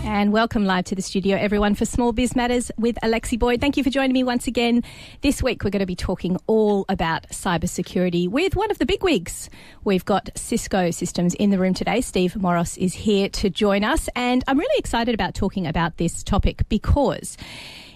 And welcome live to the studio, everyone, for Small Biz Matters with Alexi Boyd. Thank you for joining me once again. This week, we're going to be talking all about cybersecurity with one of the bigwigs. We've got Cisco Systems in the room today. Steve Morris is here to join us. And I'm really excited about talking about this topic because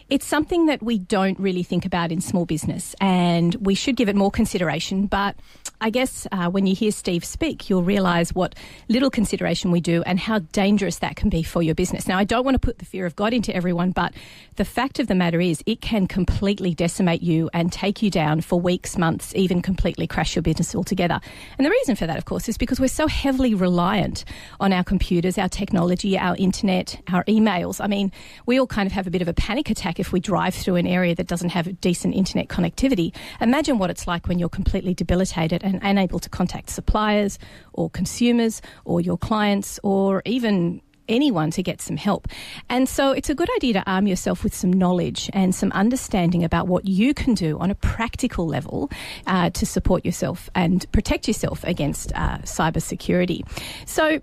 it's something that we don't really think about in small business, and we should give it more consideration. But I guess when you hear Steve speak, you'll realise what little consideration we do and how dangerous that can be for your business. Now, I don't want to put the fear of God into everyone, but the fact of the matter is it can completely decimate you and take you down for weeks, months, even completely crash your business altogether. And the reason for that, of course, is because we're so heavily reliant on our computers, our technology, our internet, our emails. I mean, we all kind of have a bit of a panic attack if we drive through an area that doesn't have decent internet connectivity. Imagine what it's like when you're completely debilitated and unable to contact suppliers or consumers or your clients or even anyone to get some help. And so it's a good idea to arm yourself with some knowledge and some understanding about what you can do on a practical level to support yourself and protect yourself against cybersecurity. So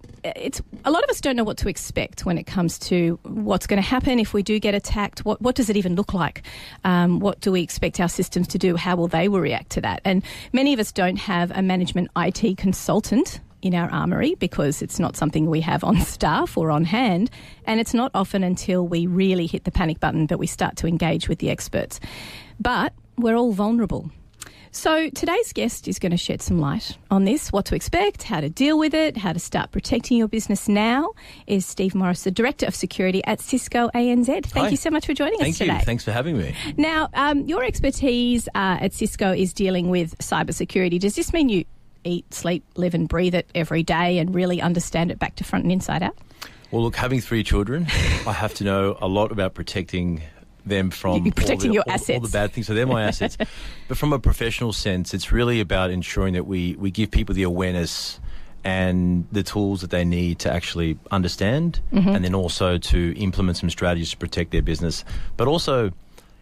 a lot of us don't know what to expect when it comes to what's going to happen if we do get attacked. What does it even look like? What do we expect our systems to do? How will they react to that? And many of us don't have a management IT consultant in our armoury because it's not something we have on staff or on hand, and it's not often until we really hit the panic button that we start to engage with the experts. But we're all vulnerable. So today's guest is going to shed some light on this, what to expect, how to deal with it, how to start protecting your business now, is Steve Morris, the Director of Security at Cisco ANZ. Thank you so much for joining us today. Thank you. Thanks for having me. Now, your expertise at Cisco is dealing with cybersecurity. Does this mean you eat, sleep, live and breathe it every day and really understand it back to front and inside out? Well, look, having 3 children, I have to know a lot about protecting them from your assets. All the bad things. So they're my assets. But from a professional sense, it's really about ensuring that we give people the awareness and the tools that they need to actually understand and then also to implement some strategies to protect their business. But also,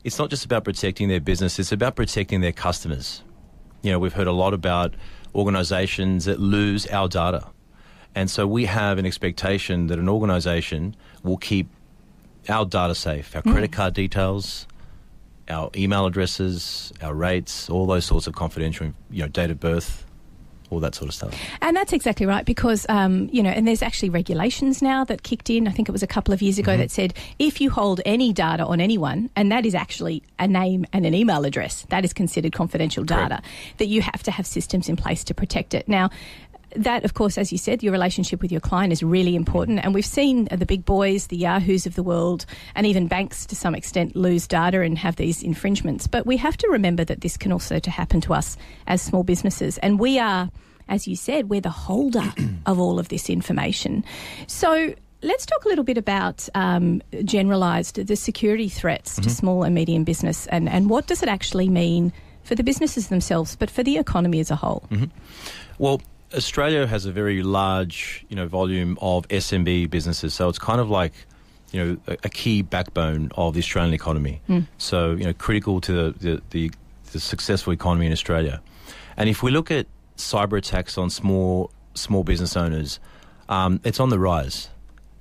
it's not just about protecting their business, it's about protecting their customers. You know, we've heard a lot about organisations that lose our data. And so we have an expectation that an organisation will keep our data safe, our credit card details, our email addresses, our rates, all those sorts of confidential, date of birth, all that sort of stuff. And that's exactly right because, and there's actually regulations now that kicked in, I think it was a couple of years ago, that said if you hold any data on anyone, and that is actually a name and an email address, that is considered confidential data, that you have to have systems in place to protect it. Now, that, of course, as you said, your relationship with your client is really important. And we've seen the big boys, the Yahoos of the world, and even banks to some extent lose data and have these infringements. But we have to remember that this can also happen to us as small businesses. And we are, as you said, we're the holder of all of this information. So let's talk a little bit about generalised the security threats to small and medium business and what does it actually mean for the businesses themselves, but for the economy as a whole. Well, Australia has a very large, volume of SMB businesses, so it's kind of like, a key backbone of the Australian economy. So, critical to the successful economy in Australia. And if we look at cyber attacks on small business owners, it's on the rise,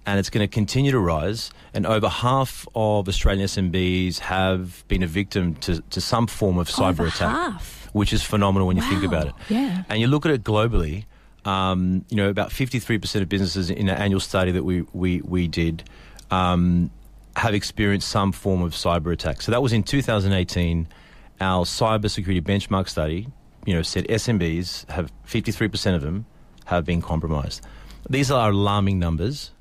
and it's going to continue to rise. And over half of Australian SMBs have been a victim to some form of cyber attack. Half. Which is phenomenal when you think about it. Yeah. And you look at it globally, about 53% of businesses in an annual study that we did have experienced some form of cyber attack. So that was in 2018. Our cybersecurity benchmark study, said SMBs have 53% of them have been compromised. These are alarming numbers.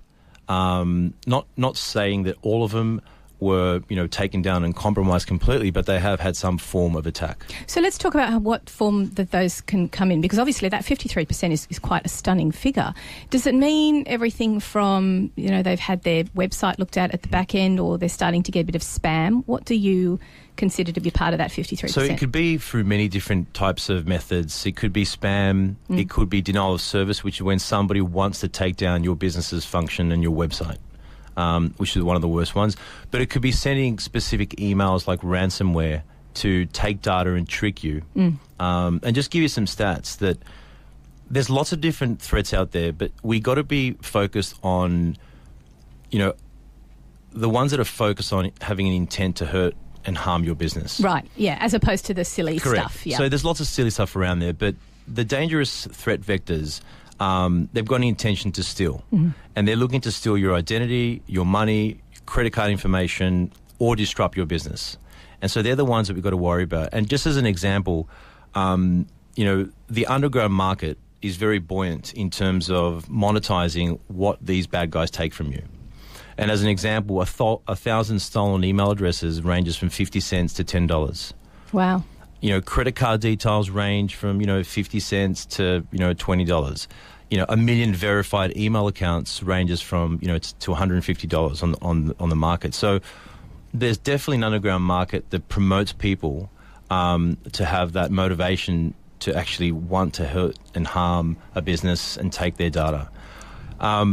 Not saying that all of them were, taken down and compromised completely, but they have had some form of attack. So let's talk about what form that those can come in, because obviously that 53% is quite a stunning figure. Does it mean everything from, they've had their website looked at the back end, or they're starting to get a bit of spam? What do you consider to be part of that 53%? So it could be through many different types of methods. It could be spam, it could be denial of service, which is when somebody wants to take down your business's function and your website. Which is one of the worst ones. But it could be sending specific emails like ransomware to take data and trick you. And just give you some stats that there's lots of different threats out there, but we got to be focused on, the ones that are focused on having an intent to hurt and harm your business. Right, yeah, as opposed to the silly Correct. stuff. Yeah. So there's lots of silly stuff around there, but the dangerous threat vectors, they've got an intention to steal. And they're looking to steal your identity, your money, credit card information, or disrupt your business. And so they're the ones that we've got to worry about. And just as an example, the underground market is very buoyant in terms of monetizing what these bad guys take from you. And as an example, 1,000 stolen email addresses ranges from 50 cents to $10. Wow. Credit card details range from, 50 cents to, $20. 1 million verified email accounts ranges from, to $150 on the market. So there's definitely an underground market that promotes people to have that motivation to actually want to hurt and harm a business and take their data.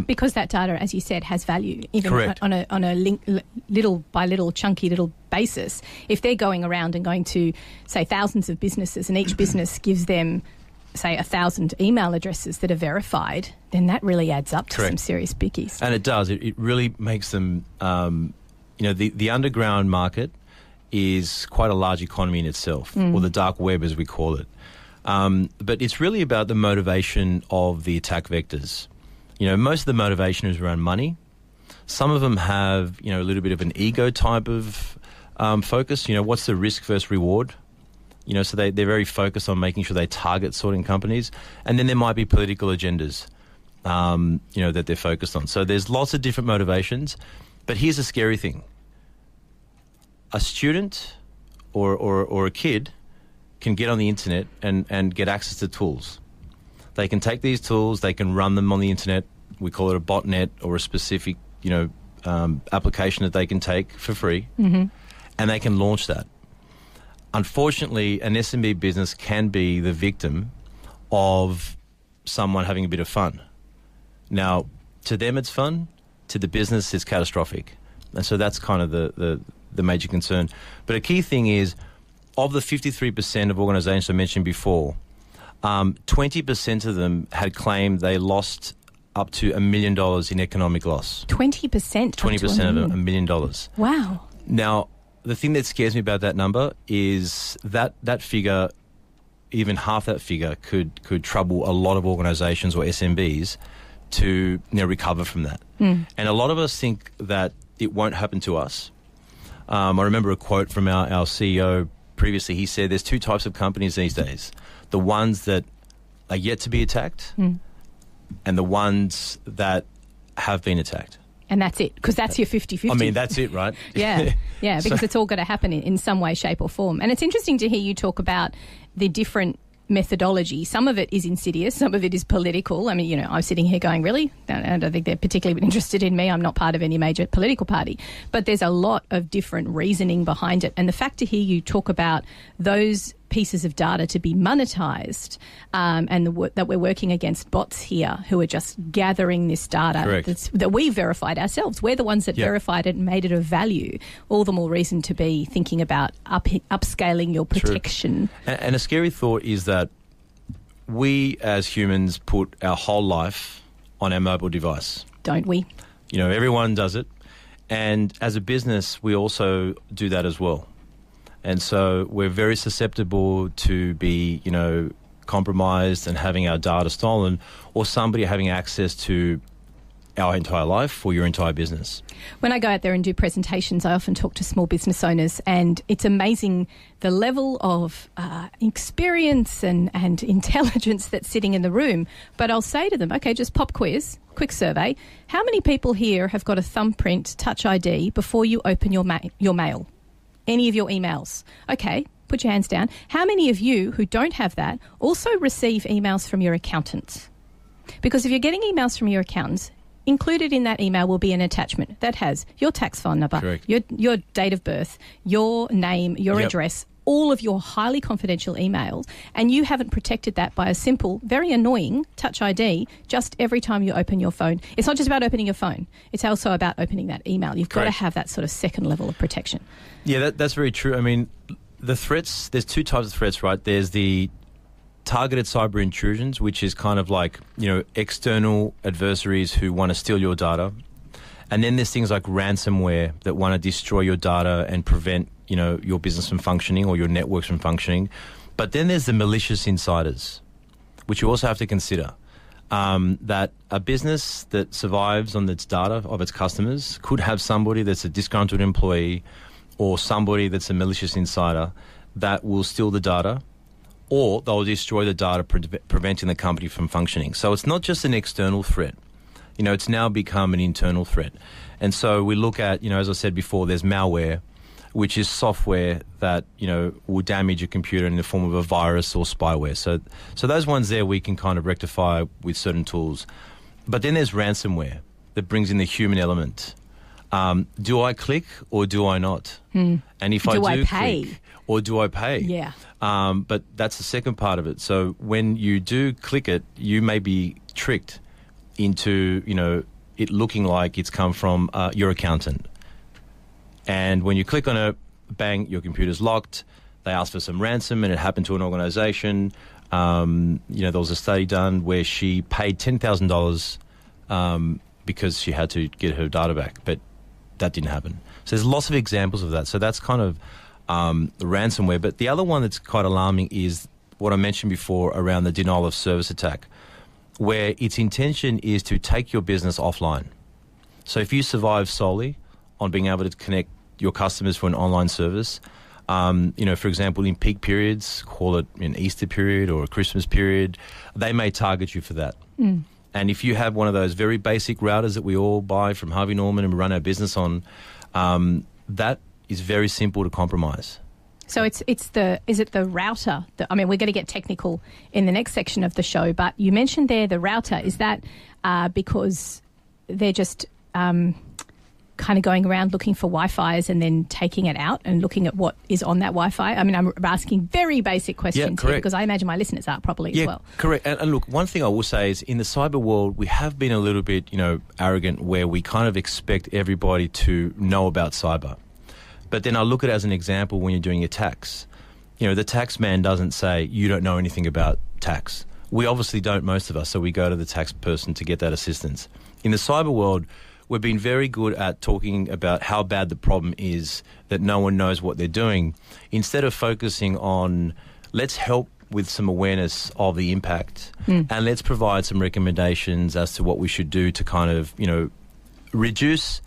Because that data, as you said, has value, even Correct. on a little by little, chunky little basis. If they're going around and going to, say, thousands of businesses, and each business gives them, say, 1,000 email addresses that are verified, then that really adds up to Correct. some serious bickies. And it does. It really makes them, the underground market is quite a large economy in itself, or the dark web as we call it. But it's really about the motivation of the attack vectors. Most of the motivation is around money. Some of them have, a little bit of an ego type of focus. What's the risk versus reward? So they're very focused on making sure they target certain companies. And then there might be political agendas, that they're focused on. So there's lots of different motivations. But here's the scary thing. A student or a kid can get on the internet and get access to tools. They can take these tools, they can run them on the internet. We call it a botnet or a specific, application that they can take for free, and they can launch that. Unfortunately, an SMB business can be the victim of someone having a bit of fun. Now, to them it's fun, to the business it's catastrophic. And so that's kind of the major concern. But a key thing is, of the 53% of organisations I mentioned before, 20% of them had claimed they lost up to $1 million in economic loss. 20%? 20% of them, $1 million. Wow. Now, the thing that scares me about that number is that figure, even half that figure, could trouble a lot of organisations or SMBs to recover from that. And a lot of us think that it won't happen to us. I remember a quote from our CEO previously. He said there's two types of companies these days. The ones that are yet to be attacked and the ones that have been attacked. And that's it, because that's your 50-50. I mean, that's it, right? Yeah, because it's all got to happen in some way, shape or form. And it's interesting to hear you talk about the different methodology. Some of it is insidious, some of it is political. I mean, I'm sitting here going, really? I don't think they're particularly interested in me. I'm not part of any major political party. But there's a lot of different reasoning behind it. And the fact to hear you talk about those pieces of data to be monetized, and that we're working against bots here who are just gathering this data that we verified ourselves. We're the ones that verified it and made it of value. All the more reason to be thinking about upscaling your protection. And a scary thought is that we as humans put our whole life on our mobile device. Don't we? Everyone does it. And as a business, we also do that as well. And so we're very susceptible to be, compromised and having our data stolen, or somebody having access to our entire life or your entire business. When I go out there and do presentations, I often talk to small business owners, and it's amazing the level of experience and intelligence that's sitting in the room. But I'll say to them, okay, just pop quiz, quick survey. How many people here have got a thumbprint Touch ID before you open your mail? Any of your emails? Okay, put your hands down. How many of you who don't have that also receive emails from your accountants? Because if you're getting emails from your accountants, included in that email will be an attachment that has your tax file number, your date of birth, your name, your address, all of your highly confidential emails, and you haven't protected that by a simple, very annoying Touch ID just every time you open your phone. It's not just about opening your phone. It's also about opening that email. You've got to have that sort of second level of protection. Yeah, that's very true. I mean, the threats, there's two types of threats, right? There's the targeted cyber intrusions, which is kind of like, external adversaries who want to steal your data. And then there's things like ransomware that want to destroy your data and prevent, your business from functioning or your networks from functioning. But then there's the malicious insiders, which you also have to consider. That a business that survives on its data of its customers could have somebody that's a disgruntled employee or somebody that's a malicious insider that will steal the data, or they'll destroy the data, preventing the company from functioning. So it's not just an external threat. It's now become an internal threat. And so we look at, as I said before, there's malware, which is software that, will damage your computer in the form of a virus or spyware. So those ones there we can kind of rectify with certain tools. But then there's ransomware that brings in the human element. Do I click or do I not? And if I do click or do I pay? Yeah. But that's the second part of it. So when you do click it, you may be tricked into, it looking like it's come from your accountant. And when you click on it, bang, your computer's locked. They ask for some ransom, and it happened to an organisation. There was a study done where she paid $10,000 because she had to get her data back, but that didn't happen. So there's lots of examples of that. So that's kind of the ransomware. But the other one that's quite alarming is what I mentioned before around the denial of service attack, where its intention is to take your business offline. So if you survive solely on being able to connect your customers for an online service, for example, in peak periods, call it an Easter period or a Christmas period, they may target you for that. And if you have one of those very basic routers that we all buy from Harvey Norman and run our business on, that is very simple to compromise. So is it the router? We're going to get technical in the next section of the show, but you mentioned there the router. Is that because they're just kind of going around looking for Wi-Fi's and then taking it out and looking at what is on that Wi-Fi? I'm asking very basic questions here because I imagine my listeners are probably as well. Correct. And look, one thing I will say is in the cyber world, we have been a little bit, arrogant where we kind of expect everybody to know about cyber. But then I look at it as an example when you're doing your tax. The tax man doesn't say, you don't know anything about tax. We obviously don't, most of us, so we go to the tax person to get that assistance. In the cyber world, we've been very good at talking about how bad the problem is, that no one knows what they're doing, instead of focusing on let's help with some awareness of the impact and let's provide some recommendations as to what we should do to kind of, reduce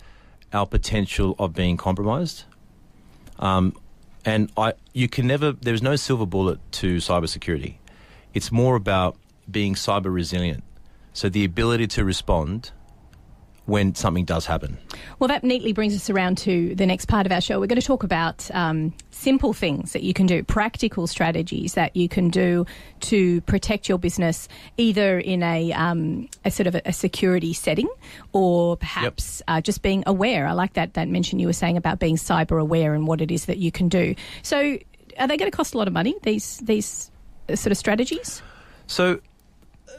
our potential of being compromised. There's no silver bullet to cybersecurity. It's more about being cyber resilient. So the ability to respond when something does happen. Well, that neatly brings us around to the next part of our show. We're going to talk about simple things that you can do, practical strategies that you can do to protect your business, either in a sort of a security setting or perhaps just being aware. I like that mention you were saying about being cyber aware and what it is that you can do. So are they going to cost a lot of money, these sort of strategies? So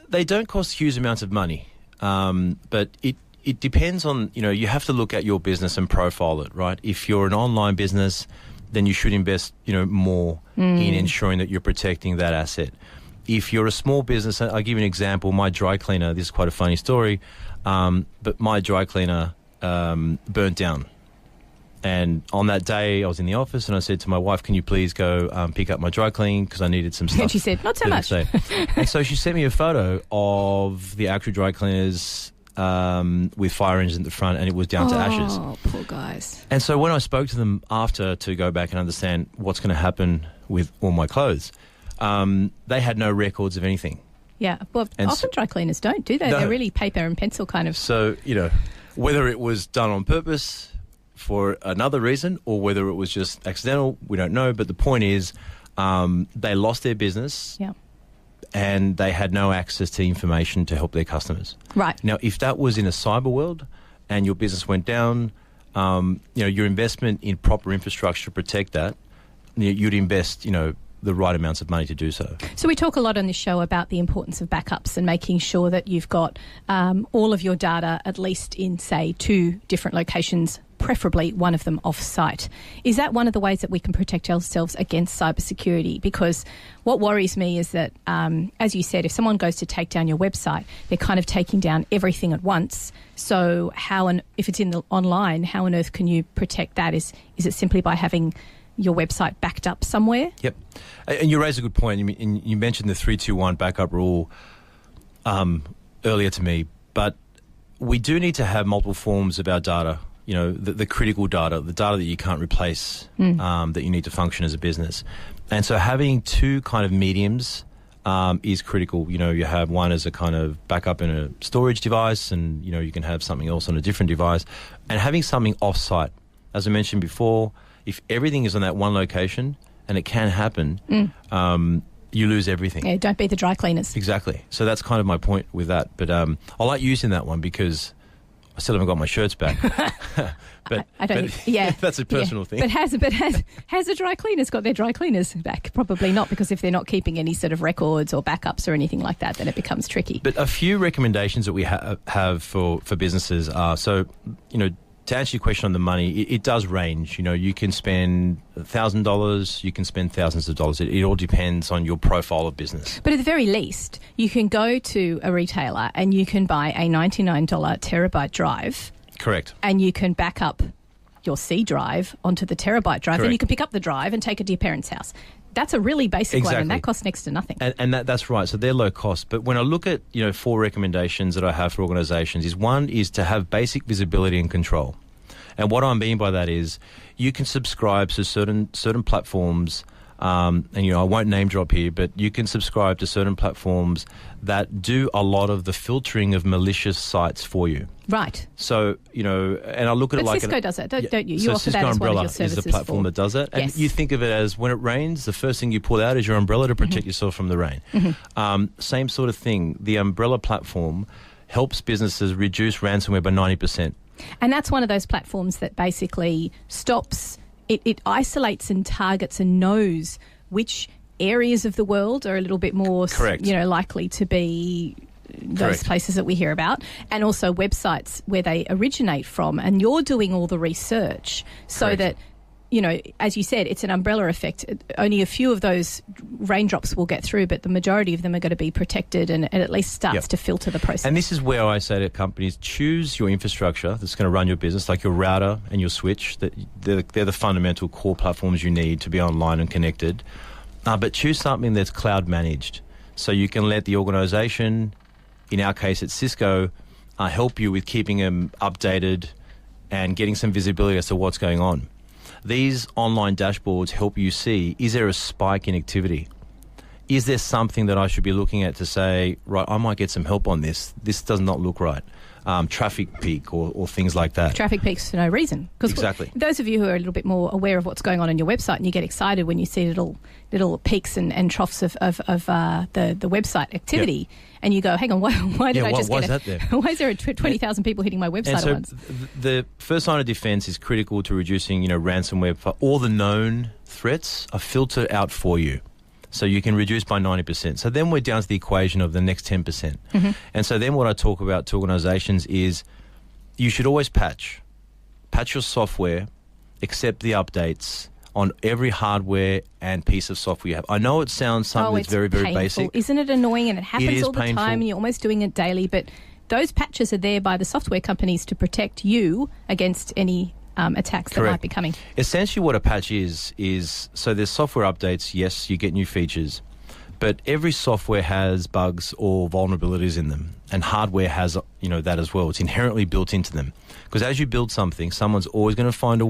they don't cost huge amounts of money, but it depends on, you have to look at your business and profile it, right? If you're an online business, then you should invest, more in ensuring that you're protecting that asset. If you're a small business, I'll give you an example. My dry cleaner, this is quite a funny story, but my dry cleaner burnt down. And on that day, I was in the office and I said to my wife, can you please go pick up my dry cleaning because I needed some stuff. And she said, not so much. And so she sent me a photo of the actual dry cleaners with fire engines at the front, and it was down to ashes. Oh, poor guys. And so when I spoke to them after to go back and understand what's going to happen with all my clothes, they had no records of anything. Yeah, well, and often dry cleaners don't, do they? No. They're really paper and pencil kind of. So, whether it was done on purpose for another reason or whether it was just accidental, we don't know. But the point is they lost their business. Yeah. And they had no access to information to help their customers. Right. Now, if that was in a cyber world and your business went down, your investment in proper infrastructure to protect that, you'd invest, the right amounts of money to do so. So we talk a lot on this show about the importance of backups and making sure that you've got all of your data at least in, say, 2 different locations preferably one of them off-site. Is that one of the ways that we can protect ourselves against cybersecurity? Because what worries me is that, as you said, if someone goes to take down your website, they're kind of taking down everything at once. So if it's online, how on earth can you protect that? Is it simply by having your website backed up somewhere? Yep. And you raise a good point. You mentioned the 3-2-1 backup rule earlier to me, but we do need to have multiple forms of our data, the critical data, the data that you can't replace, that you need to function as a business. And so having two kind of mediums is critical. You have one as a kind of backup in a storage device, and, you can have something else on a different device. And having something off-site. As I mentioned before, if everything is on that one location, and it can happen, you lose everything. Yeah, don't be the dry cleaners. Exactly. So that's kind of my point with that. But I like using that one because I still haven't got my shirts back. but that's a personal thing. But has the dry cleaners got their dry cleaners back? Probably not, because if they're not keeping any sort of records or backups or anything like that, then it becomes tricky. But a few recommendations that we have for businesses are, to answer your question on the money, it does range. You can spend $1,000, you can spend thousands of dollars. It all depends on your profile of business. But at the very least, you can go to a retailer and you can buy a $99 terabyte drive. Correct. And you can back up your C drive onto the terabyte drive. Then you can pick up the drive and take it to your parents' house. That's a really basic one, and that costs next to nothing. And that's right. So they're low cost. But when I look at 4 recommendations that I have for organisations, one is to have basic visibility and control. And what I mean by that is you can subscribe to certain platforms, and I won't name drop here, but you can subscribe to certain platforms that do a lot of the filtering of malicious sites for you. Right. So, and I look at it like... Cisco does it, don't you? You so offer Cisco that as Umbrella one of your services is the platform that does that. And yes. You think of it as when it rains, the first thing you pull out is your umbrella to protect yourself from the rain. Same sort of thing. The umbrella platform helps businesses reduce ransomware by 90%. And that's one of those platforms that basically stops, it isolates and targets and knows which areas of the world are a little bit more, likely to be those places that we hear about, and also websites where they originate from. And you're doing all the research so that, as you said, it's an umbrella effect. Only a few of those raindrops will get through, but the majority of them are going to be protected, and it at least starts to filter the process. And this is where I say to companies, choose your infrastructure that's going to run your business, like your router and your switch. They're the fundamental core platforms you need to be online and connected. But choose something that's cloud managed, so you can let the organisation, in our case at Cisco, help you with keeping them updated and getting some visibility as to what's going on. These online dashboards help you see, is there a spike in activity? Is there something that I should be looking at to say, right, I might get some help on this. This does not look right. Traffic peak or things like that. Traffic peaks for no reason. Exactly. Those of you who are a little bit more aware of what's going on your website, and you get excited when you see little peaks and troughs of the website activity, and you go, hang on, why did I just get it? Why is there 20,000 people hitting my website at once? The first line of defense is critical to reducing ransomware. For all the known threats are filtered out for you. So you can reduce by 90%. So then we're down to the equation of the next 10%. And so then what I talk about to organisations is you should always patch your software, accept the updates on every hardware and piece of software you have. I know it sounds something that's very, very basic. Isn't it annoying? And it happens all the painful. time, and you're almost doing it daily. But those patches are there by the software companies to protect you against any attacks that might be coming. Essentially what a patch is so there's software updates, yes, you get new features, but every software has bugs or vulnerabilities in them, and hardware has that as well. It's inherently built into them, because as you build something, someone's always going to find a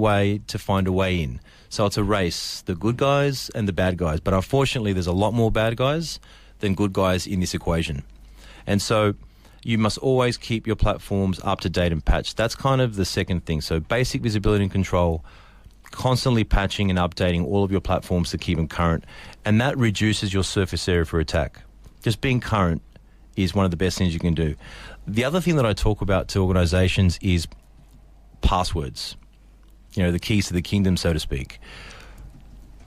way in. So it's a race, the good guys and the bad guys, but unfortunately there's a lot more bad guys than good guys in this equation. And so you must always keep your platforms up to date and patched. That's kind of the second thing. So basic visibility and control, constantly patching and updating all of your platforms to keep them current. And that reduces your surface area for attack. Just being current is one of the best things you can do. The other thing that I talk about to organizations is passwords. The keys to the kingdom, so to speak.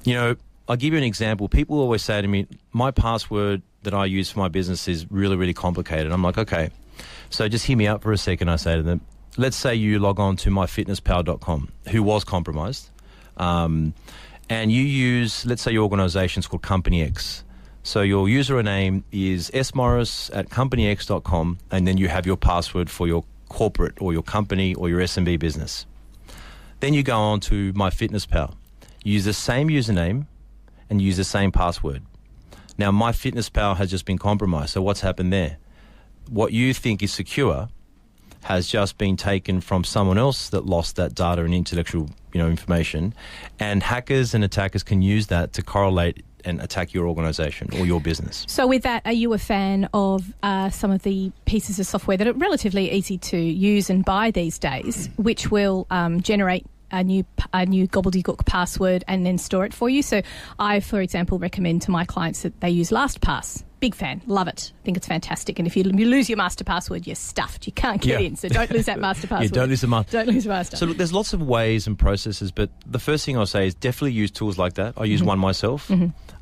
I'll give you an example. People always say to me, my password that I use for my business is really, really complicated. I'm like, okay, so just hear me out for a second, I say to them. let's say you log on to myfitnesspal.com, who was compromised, and you use, let's say your organization's called Company X. So your username is smorris@companyx.com, and then you have your password for your corporate or your company or your SMB business. Then you go on to MyFitnessPal. Use the same username and use the same password. Now, MyFitnessPal has just been compromised. So what's happened there? What you think is secure has just been taken from someone else that lost that data and intellectual, information, and hackers and attackers can use that to correlate and attack your organisation or your business. So with that, are you a fan of some of the pieces of software that are relatively easy to use and buy these days, which will generate a new gobbledygook password and then store it for you? So I, for example, recommend to my clients that they use LastPass. Big fan, love it. I think it's fantastic. And if you lose your master password, you're stuffed. You can't get in. So don't lose that master password. Don't lose the master. Don't lose the master. So look, there's lots of ways and processes, but the first thing I'll say is definitely use tools like that. I use one myself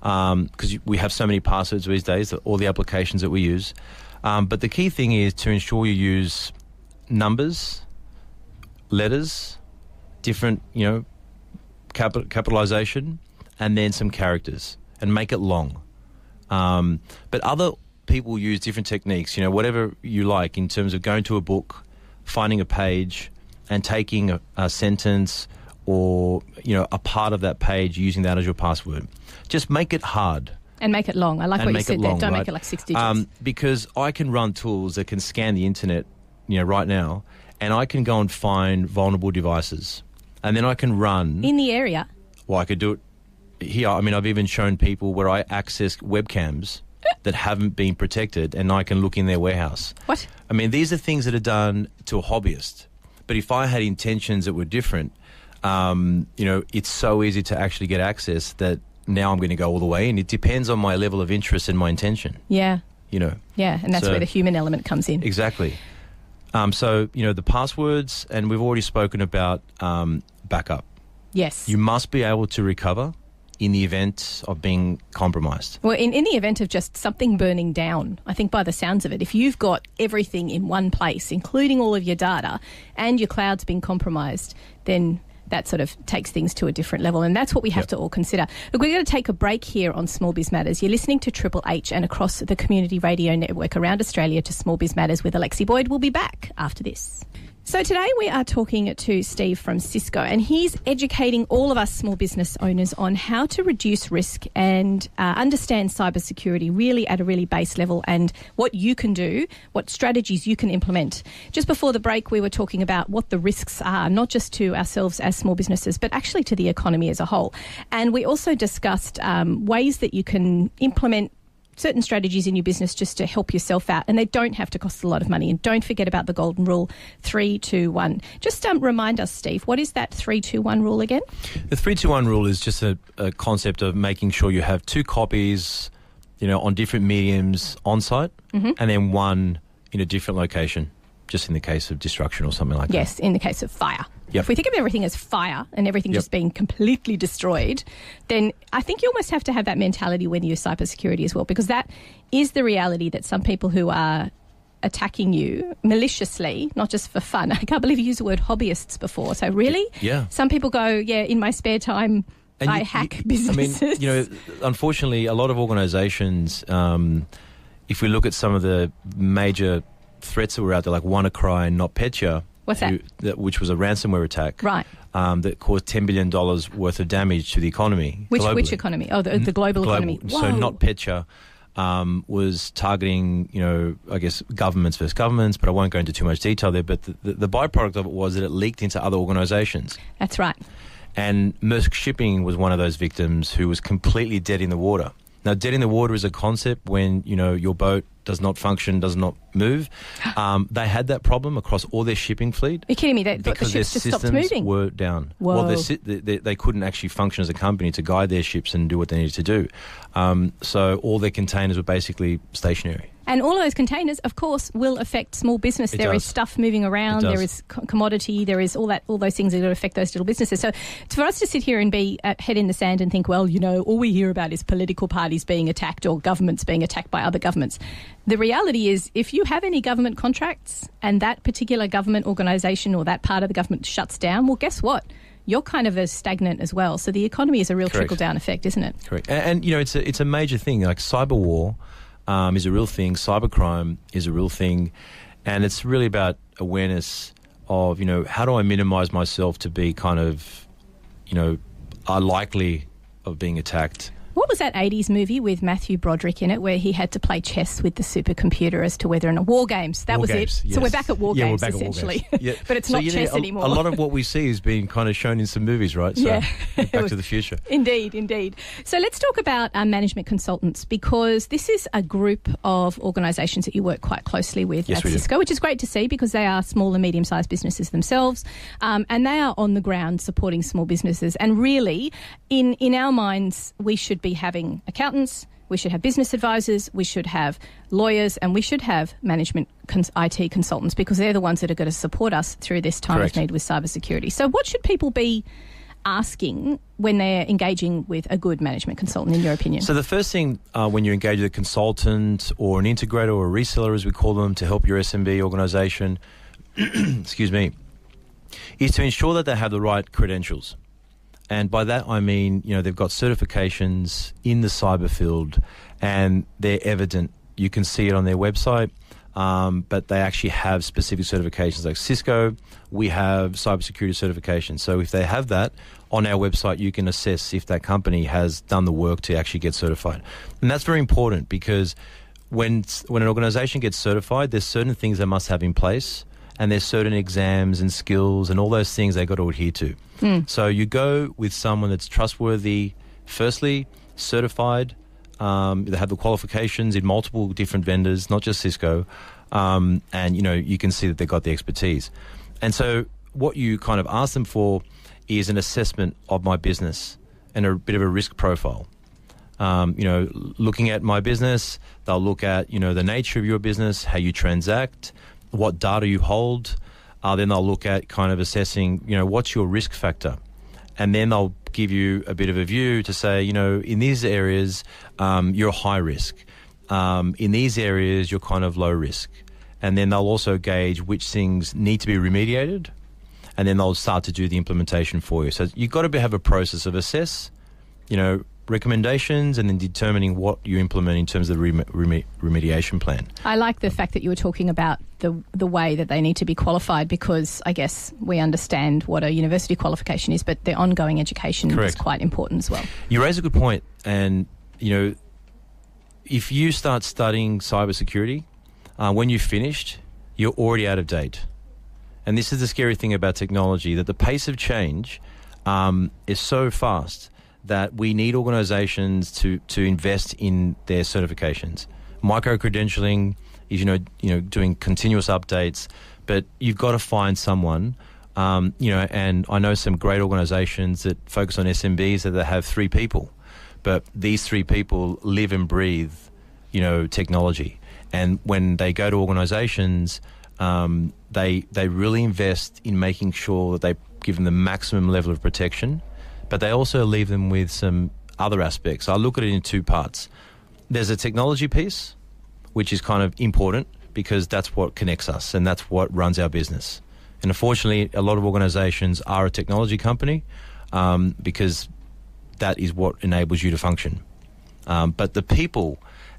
because we have so many passwords these days, all the applications that we use. But the key thing is to ensure you use numbers, letters, different, capitalization, and then some characters, and make it long. But other people use different techniques, whatever you like, in terms of going to a book, finding a page, and taking a sentence or, a part of that page, using that as your password. Just make it hard. And make it long. I like what you said there. Don't make it like 6 digits. Because I can run tools that can scan the internet, right now, and I can go and find vulnerable devices. And then I can run... In the area? Well, I could do it here. I mean, I've even shown people where I access webcams that haven't been protected, and I can look in their warehouse. What? I mean, these are things that are done to a hobbyist. But if I had intentions that were different, it's so easy to actually get access that now I'm going to go all the way, and it depends on my level of interest and my intention. Yeah. Yeah, and that's where the human element comes in. Exactly. So, the passwords, and we've already spoken about backup. Yes. You must be able to recover in the event of being compromised. Well, in the event of just something burning down, I think by the sounds of it, if you've got everything in one place, including all of your data, and your cloud's been compromised, then that sort of takes things to a different level. And that's what we have to all consider. Look, we're going to take a break here on Small Biz Matters. You're listening to Triple H and across the community radio network around Australia to Small Biz Matters with Alexi Boyd. We'll be back after this. So today we are talking to Steve from Cisco, and he's educating all of us small business owners on how to reduce risk and understand cybersecurity really at a really base level, and what you can do, what strategies you can implement. Just before the break, we were talking about what the risks are, not just to ourselves as small businesses, but actually to the economy as a whole. And we also discussed ways that you can implement certain strategies in your business just to help yourself out, and they don't have to cost a lot of money. And don't forget about the golden rule, 3-2-1. Just remind us, Steve, what is that 3-2-1 rule again? The 3-2-1 rule is just a concept of making sure you have 2 copies, on different mediums on site, and then 1 in a different location, just in the case of destruction or something like that. Yes, in the case of fire. Yep. If we think of everything as fire and everything just being completely destroyed, then I think you almost have to have that mentality when you use cybersecurity as well, because that is the reality that some people who are attacking you maliciously, not just for fun. I can't believe you used the word hobbyists before. So really? Yeah. Some people go, in my spare time, I hack businesses. I mean, unfortunately, a lot of organisations, if we look at some of the major threats that were out there, like WannaCry and NotPetya, What's that? Which was a ransomware attack. Right. That caused $10 billion worth of damage to the economy. Which economy? Oh, the global economy. Whoa. So NotPetya was targeting, I guess, governments versus governments, but I won't go into too much detail there. But the byproduct of it was that it leaked into other organisations. That's right. And Maersk Shipping was one of those victims who was completely dead in the water. Now, dead in the water is a concept when, your boat does not function, does not move. They had that problem across all their shipping fleet. Are you kidding me? Because the ships just stopped moving? Were down. Whoa. Well, they couldn't actually function as a company to guide their ships and do what they needed to do. So all their containers were basically stationary. And all of those containers, of course, will affect small business. There is stuff moving around. There is commodity. There is all those things that are going to affect those little businesses. So for us to sit here and be head in the sand and think, well, all we hear about is political parties being attacked or governments being attacked by other governments. The reality is, if you have any government contracts and that particular government organisation or that part of the government shuts down, well, guess what? You're kind of as stagnant as well. So the economy is a real trickle-down effect, isn't it? Correct. And it's a major thing. Like cyber war is a real thing. Cybercrime is a real thing. And it's really about awareness of, how do I minimise myself to be kind of, likely of being attacked. What was that 80s movie with Matthew Broderick in it where he had to play chess with the supercomputer as to whether or not... War Games, that was it. Yes. So we're back at War Games, we're back essentially. At War Games. But it's not chess anymore. A lot of what we see is being kind of shown in some movies, right? So Back to the Future. Indeed. So let's talk about management consultants, because this is a group of organisations that you work quite closely with at Cisco, which is great to see because they are small and medium-sized businesses themselves, and they are on the ground supporting small businesses. And really, in our minds, we should be having accountants, we should have business advisors, we should have lawyers, and we should have management IT consultants, because they're the ones that are going to support us through this time of need with cybersecurity. So what should people be asking when they're engaging with a good management consultant, in your opinion? So the first thing when you engage with a consultant or an integrator or a reseller, as we call them, to help your SMB organisation, excuse me, is to ensure that they have the right credentials. And by that, I mean, they've got certifications in the cyber field and they're evident. You can see it on their website, but they actually have specific certifications. Like Cisco, we have cybersecurity certification. So if they have that on our website, you can assess if that company has done the work to actually get certified. And that's very important, because when an organization gets certified, there's certain things they must have in place, and there's certain exams and skills and all those things they've got to adhere to. So you go with someone that's trustworthy, firstly, certified, they have the qualifications in multiple different vendors, not just Cisco, and, you can see that they've got the expertise. And so what you kind of ask them for is an assessment of my business and a bit of a risk profile. Looking at my business, they'll look at, the nature of your business, how you transact, what data you hold. Then they'll look at kind of assessing, what's your risk factor. And then they'll give you a bit of a view to say, in these areas, you're high risk. In these areas, you're kind of low risk. And then they'll also gauge which things need to be remediated. And then they'll start to do the implementation for you. So you've got to have a process of assess, recommendations, and then determining what you implement in terms of the remediation plan. I like the fact that you were talking about the way that they need to be qualified, because I guess we understand what a university qualification is, but their ongoing education is quite important as well. You raise a good point. And, if you start studying cybersecurity, when you've finished, you're already out of date. And this is the scary thing about technology, that the pace of change is so fast that we need organizations to invest in their certifications. Micro-credentialing is, doing continuous updates, but you've got to find someone, and I know some great organizations that focus on SMBs that they have 3 people, but these 3 people live and breathe, technology. And when they go to organizations, they really invest in making sure that they give them the maximum level of protection, but they also leave them with some other aspects. I look at it in 2 parts. There's a technology piece, which is kind of important because that's what connects us and that's what runs our business. And unfortunately, a lot of organizations are a technology company because that is what enables you to function. But the people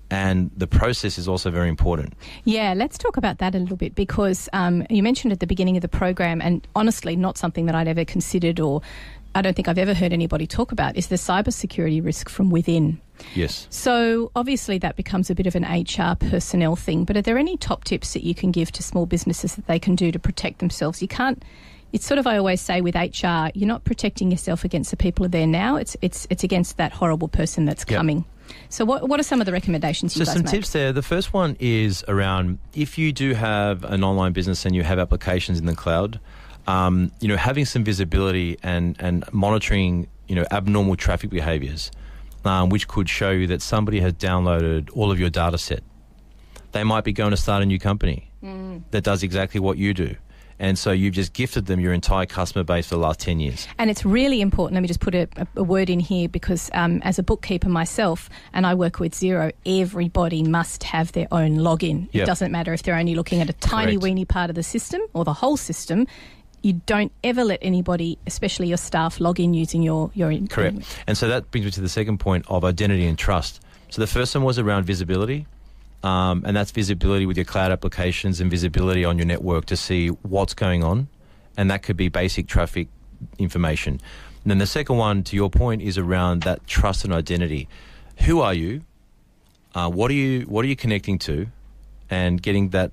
and the process is also very important. Yeah, let's talk about that a little bit, because you mentioned at the beginning of the program, and honestly not something that I'd ever considered, or I don't think I've ever heard anybody talk about, is the cybersecurity risk from within. Yes. So obviously that becomes a bit of an HR personnel thing, but are there any top tips that you can give to small businesses that they can do to protect themselves? You can't, it's sort of, I always say with HR, you're not protecting yourself against the people who are there now, it's against that horrible person that's coming. So what are some of the recommendations you guys make? So some tips there. The first one is around, if you do have an online business and you have applications in the cloud, having some visibility and monitoring, abnormal traffic behaviors, which could show you that somebody has downloaded all of your data set. They might be going to start a new company that does exactly what you do. And so you've just gifted them your entire customer base for the last 10 years. And it's really important. Let me just put a word in here because as a bookkeeper myself, and I work with Xero, everybody must have their own login. Yep. It doesn't matter if they're only looking at a tiny weeny part of the system or the whole system. You don't ever let anybody, especially your staff, log in using your Correct. And so that brings me to the second point of identity and trust. So the first one was around visibility. And that's visibility with your cloud applications and visibility on your network to see what's going on. And that could be basic traffic information. And then the second one, to your point, is around that trust and identity. Who are you? What are you connecting to? And getting that,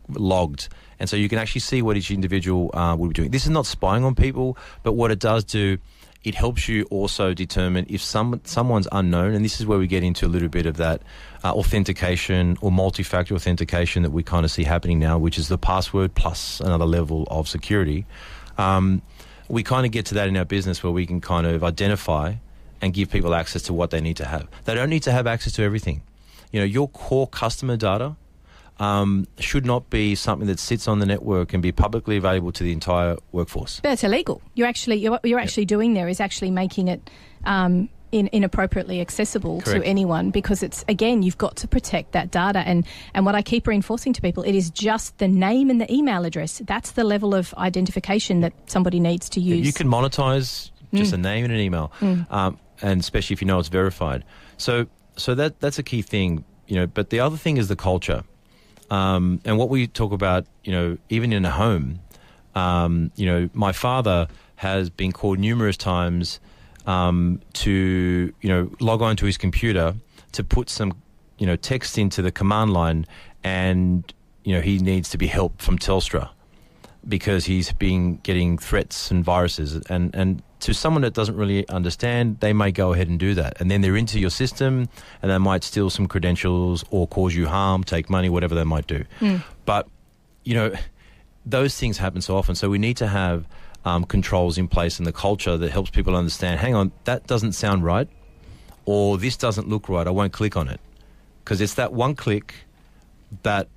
logged. And so you can actually see what each individual will be doing. This is not spying on people, but what it does do, it helps you also determine if someone's unknown, and this is where we get into a little bit of that authentication or multi-factor authentication that we kind of see happening now, which is the password plus another level of security. We kind of get to that in our business where we can kind of identify and give people access to what they need to have. They don't need to have access to everything. Your core customer data should not be something that sits on the network and be publicly available to the entire workforce. But it's illegal. What you're actually doing there is actually making it inappropriately accessible to anyone, because it's, again, you've got to protect that data. And what I keep reinforcing to people, it is just the name and the email address. That's the level of identification that somebody needs to use. You can monetize just a name and an email, and especially if you know it's verified. So that's a key thing, but the other thing is the culture. And what we talk about, even in a home, my father has been called numerous times to, log on to his computer to put some, text into the command line, and, he needs to be helped from Telstra because he's been getting threats and viruses. And to someone that doesn't really understand, they may go ahead and do that. And then they're into your system and they might steal some credentials or cause you harm, take money, whatever they might do. But, those things happen so often. So we need to have controls in place in the culture that helps people understand, hang on, that doesn't sound right, or this doesn't look right, I won't click on it. Because it's that one click that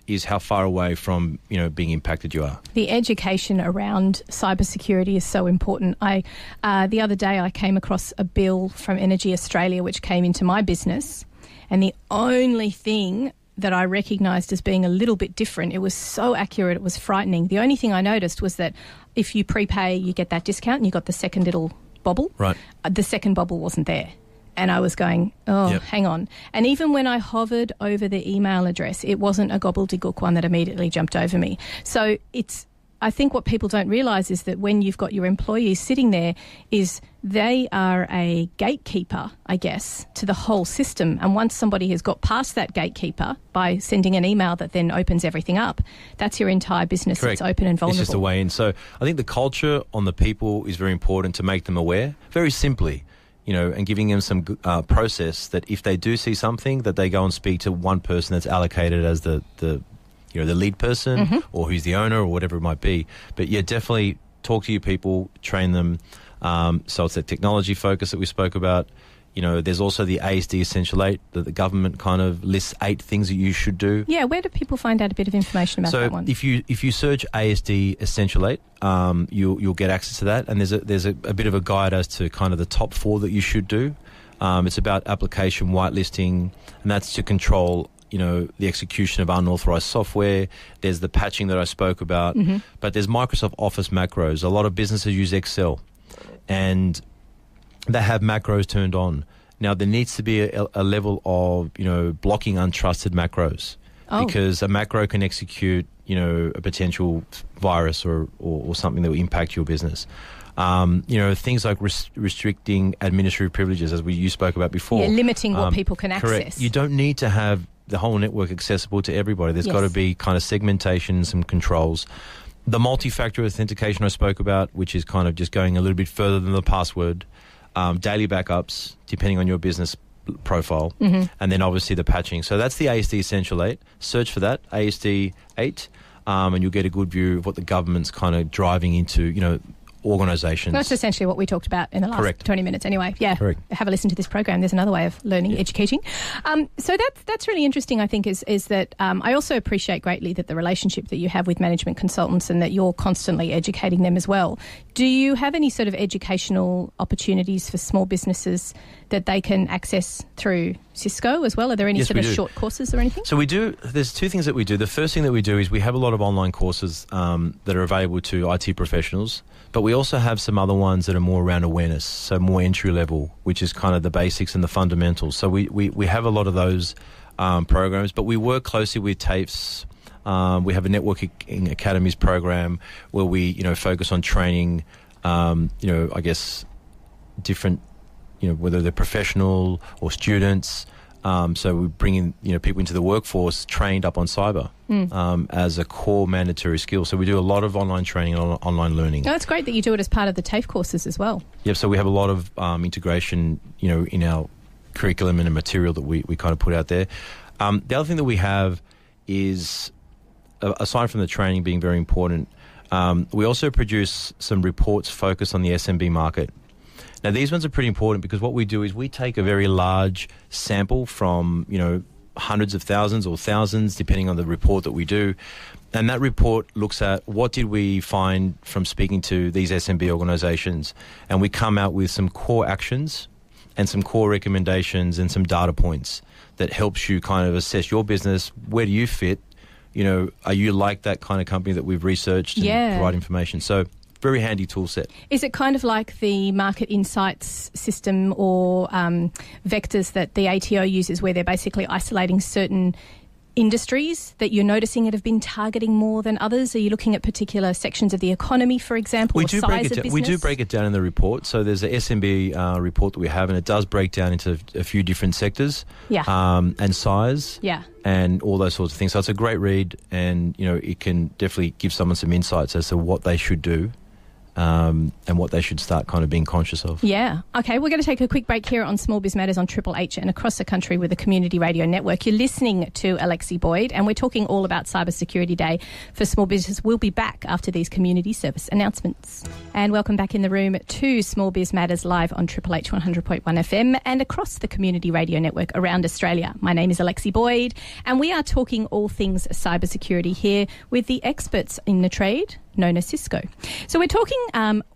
is how far away from, being impacted you are. The education around cybersecurity is so important. The other day I came across a bill from Energy Australia which came into my business, and the only thing that I recognised as being a little bit different, it was so accurate, it was frightening. The only thing I noticed was that if you prepay, you get that discount and you got the second little bobble. Right. The second bobble wasn't there. And I was going, hang on. And even when I hovered over the email address, it wasn't a gobbledygook one that immediately jumped over me. So I think what people don't realise is that when you've got your employees sitting there, is they are a gatekeeper, I guess, to the whole system. And once somebody has got past that gatekeeper by sending an email that then opens everything up, that's your entire business. Correct. It's open and vulnerable. It's just a way in. So I think the culture on the people is very important to make them aware, very simply. And giving them some process that if they do see something, that they go and speak to one person that's allocated as the lead person or who's the owner or whatever it might be. But yeah, definitely talk to your people, train them. So it's that technology focus that we spoke about. There's also the ASD Essential 8 that the government kind of lists 8 things that you should do. Yeah, where do people find out a bit of information about that one? So if you search ASD Essential 8, you'll get access to that. And there's a bit of a guide as to kind of the top 4 that you should do. It's about application whitelisting, and that's to control the execution of unauthorized software. There's the patching that I spoke about, but there's Microsoft Office macros. A lot of businesses use Excel, and they have macros turned on. Now, there needs to be a level of, blocking untrusted macros, because a macro can execute, a potential virus or something that will impact your business. Things like restricting administrative privileges, as you spoke about before. Yeah, limiting what people can correct. access. You don't need to have the whole network accessible to everybody. There's got to be kind of segmentation and some controls. The multi-factor authentication I spoke about, which is kind of just going a little bit further than the password. Daily backups, depending on your business profile, and then obviously the patching. So that's the ASD Essential 8. Search for that, ASD 8, and you'll get a good view of what the government's kind of driving into, organisations. That's essentially what we talked about in the last 20 minutes anyway. Yeah, Correct. Have a listen to this program. There's another way of learning, educating. So that's really interesting, I think, is that I also appreciate greatly that the relationship that you have with management consultants and that you're constantly educating them as well. Do you have any sort of educational opportunities for small businesses that they can access through Cisco as well? Are there any sort of short courses or anything? So we do. There's two things that we do. The first thing that we do is we have a lot of online courses that are available to IT professionals, but we also have some other ones that are more around awareness, so more entry level, which is kind of the basics and the fundamentals. So we have a lot of those programs, but we work closely with TAFEs. We have a networking academies program where we, focus on training, I guess different, whether they're professional or students. So we bring in, people into the workforce trained up on cyber as a core mandatory skill. So we do a lot of online training and online learning. Oh, that's great that you do it as part of the TAFE courses as well. Yep. So we have a lot of integration, in our curriculum and the material that we kind of put out there. The other thing that we have is, aside from the training being very important, we also produce some reports focused on the SMB market. Now, these ones are pretty important because what we do is we take a very large sample from, hundreds of thousands or thousands, depending on the report that we do. And that report looks at what did we find from speaking to these SMB organizations. And we come out with some core actions and some core recommendations and some data points that helps you kind of assess your business. Where do you fit? Are you like that kind of company that we've researched and provide information? So very handy tool set. Is it kind of like the market insights system or vectors that the ATO uses where they're basically isolating certain industries that you're noticing that have been targeting more than others? Are you looking at particular sections of the economy, for example, or size of business? We do break it down in the report. So there's a SMB report that we have, and it does break down into a few different sectors and size and all those sorts of things. So it's a great read, and, it can definitely give someone some insights as to what they should do. And what they should start kind of being conscious of. Yeah. Okay, we're going to take a quick break here on Small Biz Matters on Triple H and across the country with the Community Radio Network. You're listening to Alexi Boyd, and we're talking all about Cybersecurity Day for small business. We'll be back after these community service announcements. And welcome back in the room to Small Biz Matters live on Triple H 100.1 FM and across the Community Radio Network around Australia. My name is Alexi Boyd, and we are talking all things cybersecurity here with the experts in the trade, known as Cisco. So we're talking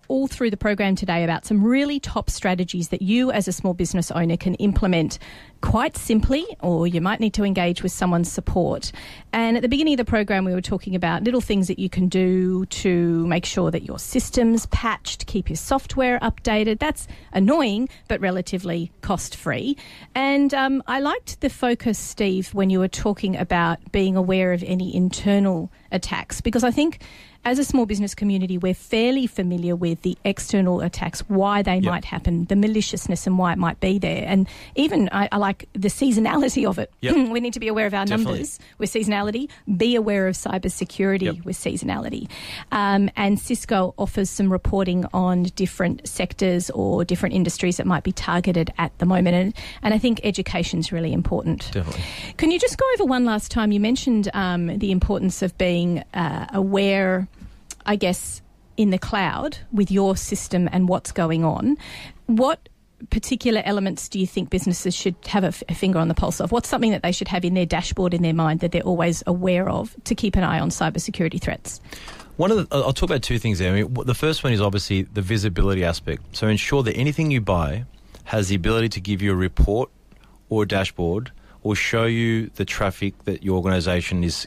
all through the program today about some really top strategies that you as a small business owner can implement quite simply, or you might need to engage with someone's support. And at the beginning of the program, we were talking about little things that you can do to make sure that your system's patched, keep your software updated. That's annoying, but relatively cost-free. And I liked the focus, Steve, when you were talking about being aware of any internal attacks, because I think as a small business community, we're fairly familiar with the external attacks, why they might happen, the maliciousness and why it might be there. And even I like the seasonality of it. We need to be aware of our numbers with seasonality, be aware of cybersecurity with seasonality. And Cisco offers some reporting on different sectors or different industries that might be targeted at the moment. And I think education is really important. Definitely. Can you just go over one last time? You mentioned the importance of being aware, I guess, in the cloud with your system and what's going on. What particular elements do you think businesses should have a finger on the pulse of? What's something that they should have in their dashboard, in their mind, that they're always aware of to keep an eye on cybersecurity threats? I'll talk about two things there. I mean, the first one is obviously the visibility aspect. So ensure that anything you buy has the ability to give you a report or a dashboard or show you the traffic that your organisation is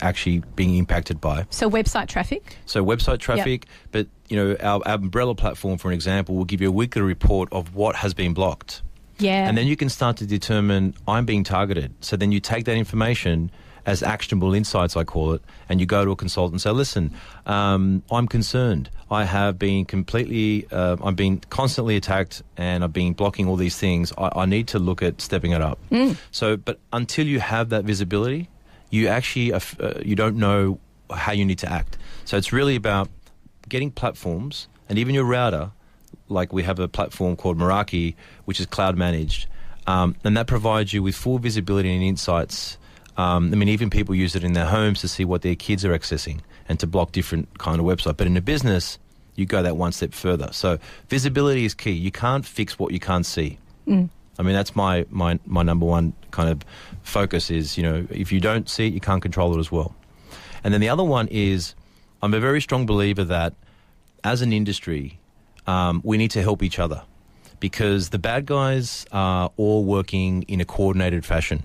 actually being impacted by. So website traffic? So website traffic, but our umbrella platform, for an example, will give you a weekly report of what has been blocked. Yeah. And then you can start to determine, I'm being targeted. So then you take that information as actionable insights, I call it, and you go to a consultant and say, listen, I'm concerned. I have been I'm being constantly attacked and I've been blocking all these things. I need to look at stepping it up. So, but until you have that visibility, you actually, you don't know how you need to act. So it's really about getting platforms, and even your router, like we have a platform called Meraki, which is cloud managed, and that provides you with full visibility and insights. Even people use it in their homes to see what their kids are accessing and to block different kind of websites. But in a business, you go that one step further. So visibility is key. You can't fix what you can't see. I mean, that's my number one kind of focus is, if you don't see it, you can't control it as well. And then the other one is, I'm a very strong believer that as an industry, we need to help each other, because the bad guys are all working in a coordinated fashion.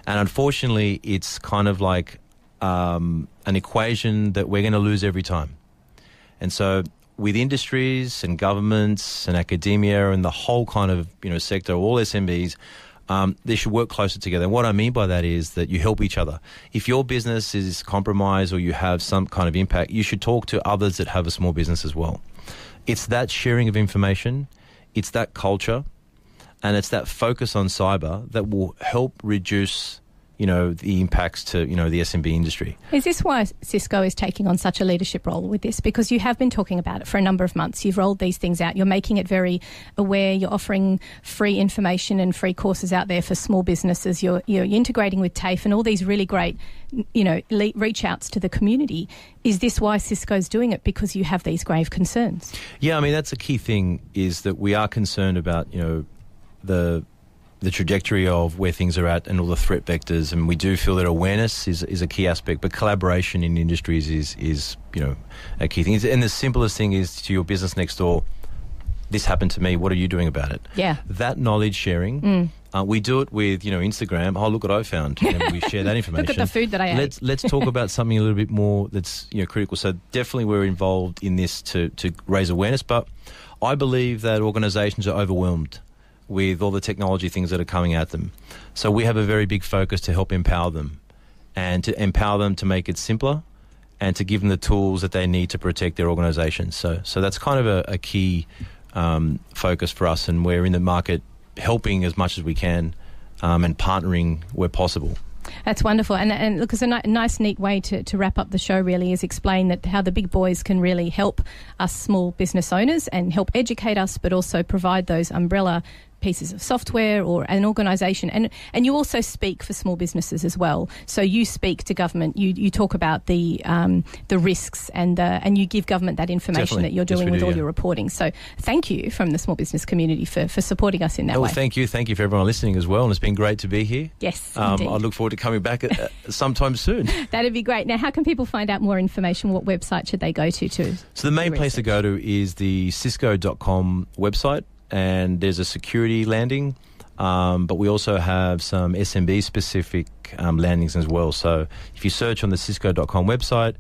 And unfortunately, it's kind of like an equation that we're going to lose every time. And so with industries and governments and academia and the whole kind of sector, all SMBs, they should work closer together. And what I mean by that is that you help each other. If your business is compromised or you have some kind of impact, you should talk to others that have a small business as well. It's that sharing of information, it's that culture, and it's that focus on cyber that will help reduce the impacts to, the SMB industry. Is this why Cisco is taking on such a leadership role with this? Because you have been talking about it for a number of months. You've rolled these things out. You're making it very aware. You're offering free information and free courses out there for small businesses. You're integrating with TAFE and all these really great, reach outs to the community. Is this why Cisco's doing it? Because you have these grave concerns? Yeah, I mean, that's a key thing, is that we are concerned about, the trajectory of where things are at and all the threat vectors, and we do feel that awareness is a key aspect, but collaboration in industries is a key thing. And the simplest thing is to your business next door, this happened to me, what are you doing about it? Yeah. That knowledge sharing, we do it with, Instagram, oh, look what I found, and we share that information. Look at the food that I ate. Let's talk about something a little bit more that's, critical. So definitely we're involved in this to raise awareness, but I believe that organisations are overwhelmed with all the technology things that are coming at them. So we have a very big focus to help empower them, and to empower them to make it simpler and to give them the tools that they need to protect their organisations. So that's kind of a key focus for us, and we're in the market helping as much as we can and partnering where possible. That's wonderful. And look, it's a nice, neat way to wrap up the show, really, is explain that how the big boys can really help us small business owners and help educate us, but also provide those umbrella pieces of software or an organisation. And you also speak for small businesses as well. So you speak to government. You talk about the risks and you give government that information Definitely. that you're doing with all your reporting. So thank you from the small business community for supporting us in that way. Thank you. Thank you for everyone listening as well. And it's been great to be here. Yes, I look forward to coming back sometime soon. That'd be great. Now, how can people find out more information? What website should they go to? So the main place to go to is the cisco.com website. And there's a security landing, but we also have some SMB-specific landings as well. So if you search on the cisco.com website,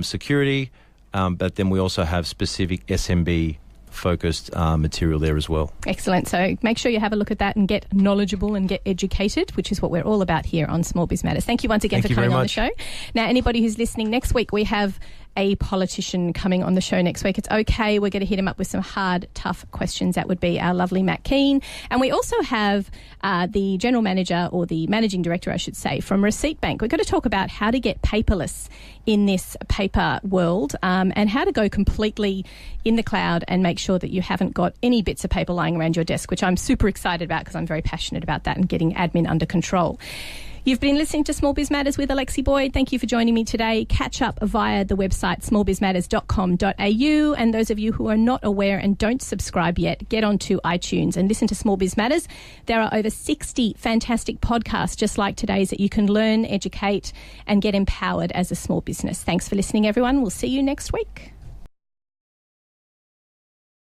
security, but then we also have specific SMB-focused material there as well. Excellent. So make sure you have a look at that and get knowledgeable and get educated, which is what we're all about here on Small Biz Matters. Thank you once again for coming on the show. Now, anybody who's listening, next week we have a politician coming on the show next week. It's okay. We're going to hit him up with some hard, tough questions. That would be our lovely Matt Keane. And we also have the general manager, or the managing director, I should say, from Receipt Bank. We're going to talk about how to get paperless in this paper world, and how to go completely in the cloud and make sure that you haven't got any bits of paper lying around your desk, which I'm super excited about because I'm very passionate about that and getting admin under control. You've been listening to Small Biz Matters with Alexi Boyd. Thank you for joining me today. Catch up via the website smallbizmatters.com.au. And those of you who are not aware and don't subscribe yet, get onto iTunes and listen to Small Biz Matters. There are over 60 fantastic podcasts just like today's that you can learn, educate, and get empowered as a small business. Thanks for listening, everyone. We'll see you next week.